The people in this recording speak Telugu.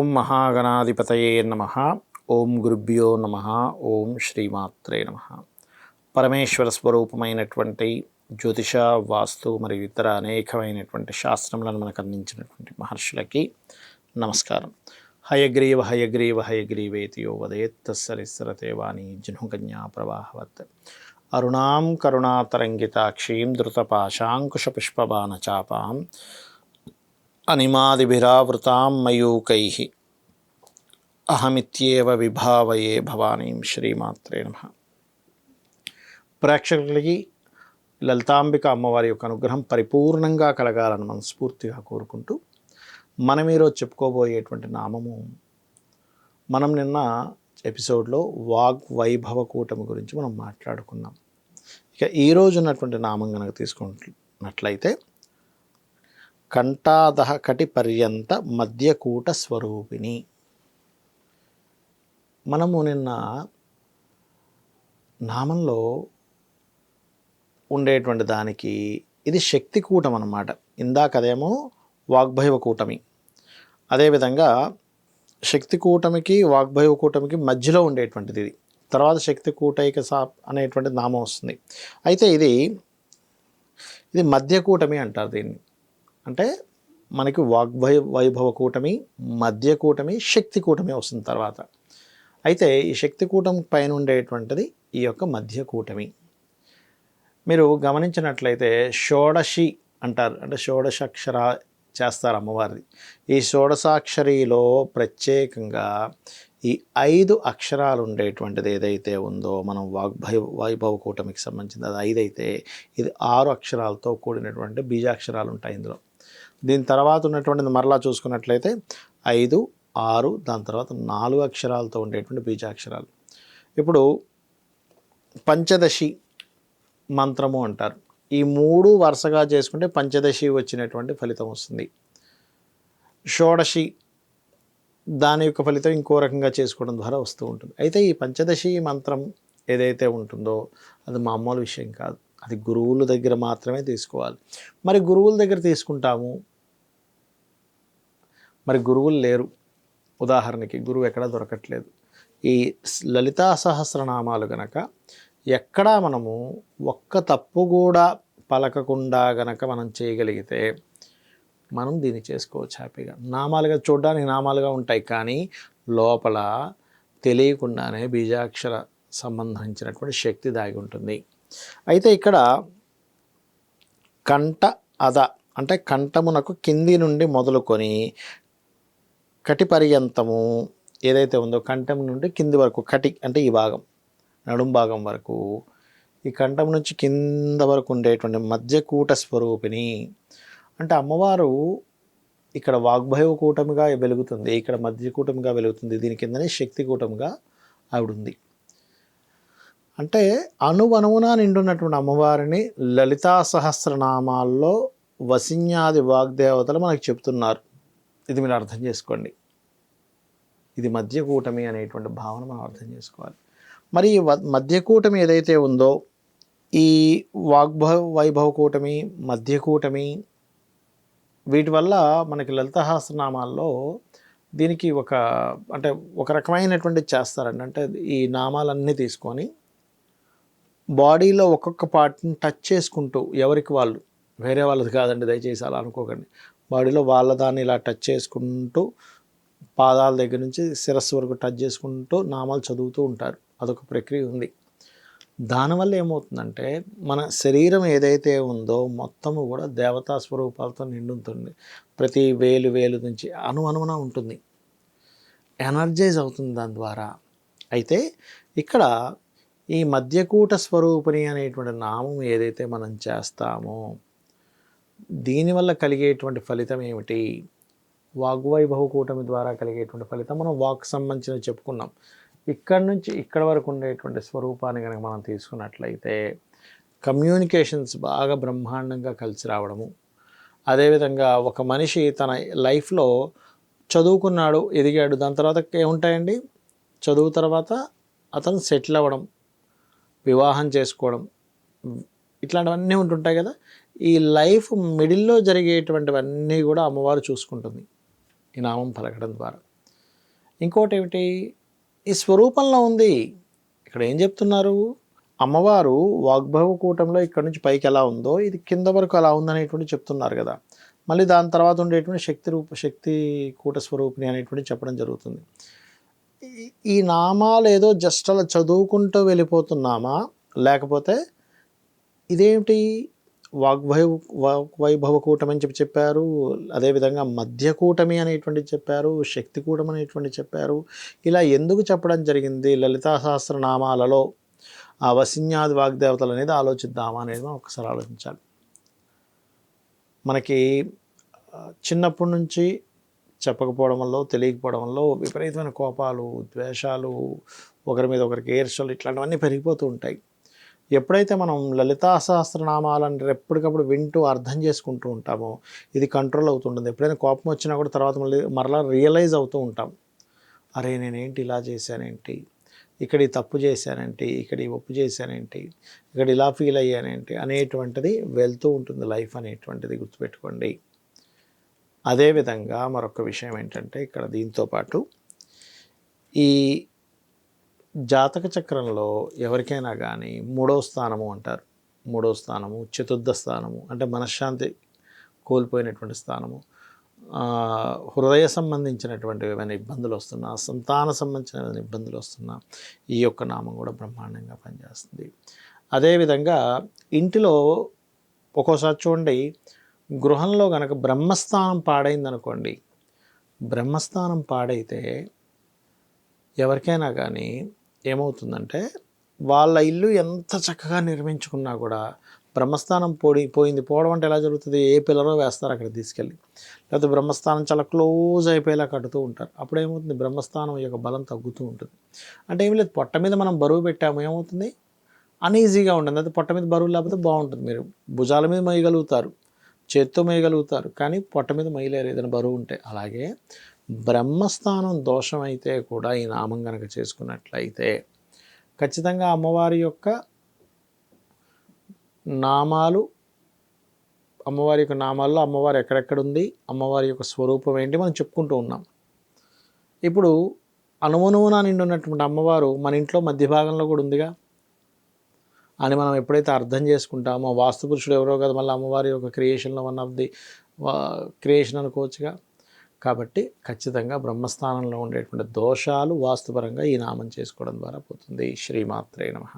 ఓం మహాగణాధిపతయే నమః. ఓం గురుభ్యో నమః. ఓం శ్రీమాత్రే నమః. పరమేశ్వర స్వరూపమైనటువంటి జ్యోతిష, వాస్తు మరియు ఇతర అనేకమైనటువంటి శాస్త్రములను మనకు అందించినటువంటి మహర్షులకి నమస్కారం. హయగ్రీవ హయగ్రీవ హయగ్రీవేతి యో వదేత్ తస్సరిస్సరతే వాణి జహ్నుకన్యా ప్రవాహవత్. అరుణాం కరుణాతరంగితాక్షీం ధృతపాశాంకుశపుష్పబాణచాపాం అనిమాదిభిరావృతాం మయూకైః అహమిత్యేవ విభావయే భవానీం. శ్రీమాత్రే నమః. ప్రేక్షకులకి లలితాంబిక అమ్మవారి యొక్క అనుగ్రహం పరిపూర్ణంగా కలగాలని మనస్ఫూర్తిగా కోరుకుంటూ మనం ఈరోజు చెప్పుకోబోయేటువంటి నామము, మనం నిన్న ఎపిసోడ్లో వాగ్వైభవ కూటమి గురించి మనం మాట్లాడుకున్నాం. ఇక ఈరోజు ఉన్నటువంటి నామం కనుక తీసుకున్నట్లయితే కంఠాదహ కటి పర్యంత మధ్యకూట స్వరూపిణి. మనము నిన్న నామంలో ఉండేటువంటి దానికి ఇది శక్తి కూటం అన్నమాట. ఇందాకదేమో వాగ్భైవ కూటమి. అదేవిధంగా శక్తి కూటమికి వాగ్భైవ కూటమికి మధ్యలో ఉండేటువంటిది ఇది. తర్వాత శక్తి కూటైక అనేటువంటి నామం వస్తుంది. అయితే ఇది మధ్య కూటమి అంటారు దీన్ని. అంటే మనకి వాగ్వైభవ కూటమి, మధ్య కూటమి, శక్తి కూటమి వస్తుంది తర్వాత. అయితే ఈ శక్తి కూటమి పైన ఉండేటువంటిది ఈ యొక్క మధ్య కూటమి. మీరు గమనించినట్లయితే షోడశి అంటారు, అంటే షోడశాక్షర చేస్తారు అమ్మవారిది. ఈ షోడశాక్షరిలో ప్రత్యేకంగా ఈ 5 అక్షరాలు ఉండేటువంటిది ఏదైతే ఉందో, మనం వైభవ కూటమికి సంబంధించింది అది 5 అయితే, ఇది 6 అక్షరాలతో కూడినటువంటి బీజాక్షరాలు ఉంటాయి ఇందులో. దీని తర్వాత ఉన్నటువంటిది మరలా చూసుకున్నట్లయితే 5, 6, దాని తర్వాత 4 అక్షరాలతో ఉండేటువంటి బీజాక్షరాలు. ఇప్పుడు పంచదశి మంత్రము అంటారు. ఈ 3 వరుసగా చేసుకుంటే పంచదశి వచ్చినటువంటి ఫలితం వస్తుంది. షోడశి దాని యొక్క ఫలితం ఇంకో రకంగా చేసుకోవడం ద్వారా వస్తూ ఉంటుంది. అయితే ఈ పంచదశి మంత్రం ఏదైతే ఉంటుందో అది మామూలు విషయం కాదు. అది గురువుల దగ్గర మాత్రమే తీసుకోవాలి. మరి గురువుల దగ్గర తీసుకుంటాము, మరి గురువులు లేరు. ఉదాహరణకి గురువు ఎక్కడా దొరకట్లేదు. ఈ లలితా సహస్రనామాలు గనక ఎక్కడా మనము ఒక్క తప్పు కూడా పలకకుండా గనక మనం చేయగలిగితే మనం దీన్ని చేసుకోవచ్చు హ్యాపీగా. నామాలుగా చూడడానికి నామాలుగా ఉంటాయి, కానీ లోపల తెలియకుండానే బీజాక్షర సంబంధించినటువంటి శక్తి దాగి ఉంటుంది. అయితే ఇక్కడ కంఠ అద అంటే కంఠమునకు కింది నుండి మొదలుకొని కటి పర్యంతము ఏదైతే ఉందో, కంఠం నుండి కింది వరకు, కటి అంటే ఈ భాగం, నడుం భాగం వరకు, ఈ కంఠం నుంచి కింద వరకు ఉండేటువంటి మధ్యకూట స్వరూపిణి. అంటే అమ్మవారు ఇక్కడ వాగ్భైవ కూటమిగా వెలుగుతుంది, ఇక్కడ మధ్యకూటమిగా వెలుగుతుంది, దీని కిందనే శక్తి కూటమిగా ఆవిడుంది. అంటే అణువణువున నిండున్నటువంటి అమ్మవారిని లలితా సహస్రనామాల్లో వసిన్యాది వాగ్దేవతలు మనకు చెప్తున్నారు. ఇది మీరు అర్థం చేసుకోండి. ఇది మధ్యకూటమి అనేటువంటి భావన మనం అర్థం చేసుకోవాలి. మరి ఈ మధ్యకూటమి ఏదైతే ఉందో, ఈ వైభవ కూటమి, మధ్యకూటమి, వీటి వల్ల మనకి లలితా సహస్రనామాల్లో దీనికి ఒక రకమైనటువంటి చేస్తారండి. అంటే ఈ నామాలన్నీ తీసుకొని బాడీలో ఒక్కొక్క పార్ట్ని టచ్ చేసుకుంటూ, ఎవరికి వాళ్ళు, వేరే వాళ్ళది కాదండి, దయచేసి అలా అనుకోకండి. బాడీలో వాళ్ళ దాన్ని ఇలా టచ్ చేసుకుంటూ, పాదాల దగ్గర నుంచి శిరస్సు వరకు టచ్ చేసుకుంటూ నామాలు చదువుతూ ఉంటారు. అదొక ప్రక్రియ ఉంది. దానివల్ల ఏమవుతుందంటే మన శరీరం ఏదైతే ఉందో మొత్తము కూడా దేవతా స్వరూపాలతో నిండుతుంది. ప్రతి వేలు నుంచి అణువణువున ఉంటుంది, ఎనర్జైజ్ అవుతుంది దాని ద్వారా. అయితే ఇక్కడ ఈ మధ్యకూట స్వరూపిణి అనేటువంటి నామం ఏదైతే మనం చేస్తామో, దీనివల్ల కలిగేటువంటి ఫలితం ఏమిటి? వాగ్వైభవ కూటమి ద్వారా కలిగేటువంటి ఫలితం మనం వాక్ సంబంధించిన చెప్పుకున్నాం. ఇక్కడి నుంచి ఇక్కడ వరకు ఉండేటువంటి స్వరూపాన్ని కనుక మనం తీసుకున్నట్లయితే కమ్యూనికేషన్స్ బాగా బ్రహ్మాండంగా కలిసి రావడము. అదేవిధంగా ఒక మనిషి తన లైఫ్లో చదువుకున్నాడు, ఎదిగాడు, దాని తర్వాత ఏముంటాయండి? చదువు తర్వాత అతను సెటిల్ అవ్వడం, వివాహం చేసుకోవడం, ఇట్లాంటివన్నీ ఉంటుంటాయి కదా. ఈ లైఫ్ మిడిల్లో జరిగేటువంటివన్నీ కూడా అమ్మవారు చూసుకుంటుంది ఈ నామం పలకడం ద్వారా. ఇంకోటి ఏమిటి, ఈ స్వరూపంలో ఉంది. ఇక్కడ ఏం చెప్తున్నారు, అమ్మవారు వాగ్భవ కూటంలో ఇక్కడ నుంచి పైకి ఎలా ఉందో ఇది కింద వరకు అలా ఉందనేటువంటి చెప్తున్నారు కదా. మళ్ళీ దాని తర్వాత ఉండేటువంటి శక్తి కూట స్వరూపిణి అనేటువంటి చెప్పడం జరుగుతుంది. ఈ నామాలు ఏదో జస్ట్ అలా చదువుకుంటూ వెళ్ళిపోతున్నామా, లేకపోతే ఇదేమిటి వాగ్వైభవ కూటమి అని చెప్పారు, అదేవిధంగా మధ్య కూటమి అనేటువంటి చెప్పారు, శక్తి కూటమి అనేటువంటి చెప్పారు. ఇలా ఎందుకు చెప్పడం జరిగింది లలితా సహస్రనామాలలో ఆ వసిన్యాది వాగ్దేవతలు అనేది ఆలోచిద్దామా అనేది మనం ఒకసారి ఆలోచించాలి. మనకి చిన్నప్పటి నుంచి చెప్పకపోవడం వల్ల, తెలియకపోవడం వల్ల విపరీతమైన కోపాలు, ద్వేషాలు, ఒకరి మీద ఒకరికి ఈర్ష్యలు ఇట్లాంటివన్నీ పెరిగిపోతూ ఉంటాయి. ఎప్పుడైతే మనం లలితా సహస్రనామాలను ఎప్పటికప్పుడు వింటూ అర్థం చేసుకుంటూ ఉంటామో ఇది కంట్రోల్ అవుతుంటుంది. ఎప్పుడైనా కోపం వచ్చినా కూడా తర్వాత మరలా రియలైజ్ అవుతూ ఉంటాం, అరే నేనేంటి ఇలా చేశానేంటి, ఇక్కడ ఈ తప్పు చేశానేంటి, ఇక్కడ ఈ ఒప్పు చేశానేంటి, ఇక్కడ ఇలా ఫీల్ అయ్యానేంటి అనేటువంటిది వెళ్తూ ఉంటుంది లైఫ్ అనేటువంటిది, గుర్తుపెట్టుకోండి. అదేవిధంగా మరొక విషయం ఏంటంటే ఇక్కడ దీంతో పాటు ఈ జాతక చక్రంలో ఎవరికైనా కానీ 3వ స్థానము అంటారు. 3వ స్థానము, చతుర్థ స్థానము అంటే మనశ్శాంతి కోల్పోయినటువంటి స్థానము, హృదయ సంబంధించినటువంటి ఏమైనా ఇబ్బందులు వస్తున్నా, సంతాన సంబంధించిన ఇబ్బందులు వస్తున్నా ఈ యొక్క నామం కూడా బ్రహ్మాండంగా పనిచేస్తుంది. అదేవిధంగా ఇంటిలో ఒక్కోసారి చూడండి, గృహంలో కనుక బ్రహ్మస్థానం పాడైందనుకోండి, బ్రహ్మస్థానం పాడైతే ఎవరికైనా కానీ ఏమవుతుందంటే వాళ్ళ ఇల్లు ఎంత చక్కగా నిర్మించుకున్నా కూడా బ్రహ్మస్థానం పోవడం అంటే ఎలా జరుగుతుంది, ఏ పిల్లరో వేస్తారు అక్కడ తీసుకెళ్ళి, లేకపోతే బ్రహ్మస్థానం చాలా క్లోజ్ అయిపోయేలా కడుతూ ఉంటారు. అప్పుడు ఏమవుతుంది, బ్రహ్మస్థానం యొక్క బలం తగ్గుతూ ఉంటుంది. అంటే ఏం లేదు, పొట్ట మీద మనం బరువు పెట్టాము ఏమవుతుంది, అన్ఈజీగా ఉంటుంది. అయితే పొట్ట మీద బరువు లేకపోతే బాగుంటుంది, మీరు భుజాల మీద మోయగలుగుతారు, చేత్తో మోయగలుగుతారు, కానీ పొట్ట మీద మోయలేరు ఏదైనా బరువు ఉంటే. అలాగే బ్రహ్మస్థానం దోషం అయితే కూడా ఈ నామం కనుక చేసుకున్నట్లయితే ఖచ్చితంగా అమ్మవారి యొక్క నామాలు, అమ్మవారి యొక్క నామాల్లో అమ్మవారు ఎక్కడెక్కడ ఉంది, అమ్మవారి యొక్క స్వరూపం ఏంటి మనం చెప్పుకుంటూ ఉన్నాం. ఇప్పుడు అనుమనువున నిండి ఉన్నటువంటి అమ్మవారు మన ఇంట్లో మధ్య భాగంలో కూడా ఉందిగా అని మనం ఎప్పుడైతే అర్థం చేసుకుంటామో, వాస్తు పురుషుడు ఎవరో కదా మళ్ళీ అమ్మవారి యొక్క క్రియేషన్లో వన్ ఆఫ్ ది క్రియేషన్ అనుకోవచ్చుగా. కాబట్టి ఖచ్చితంగా బ్రహ్మస్థానంలో ఉండేటువంటి దోషాలు వాస్తుపరంగా ఈ నామం చేసుకోవడం ద్వారా పోతుంది. శ్రీమాత్రే నమః.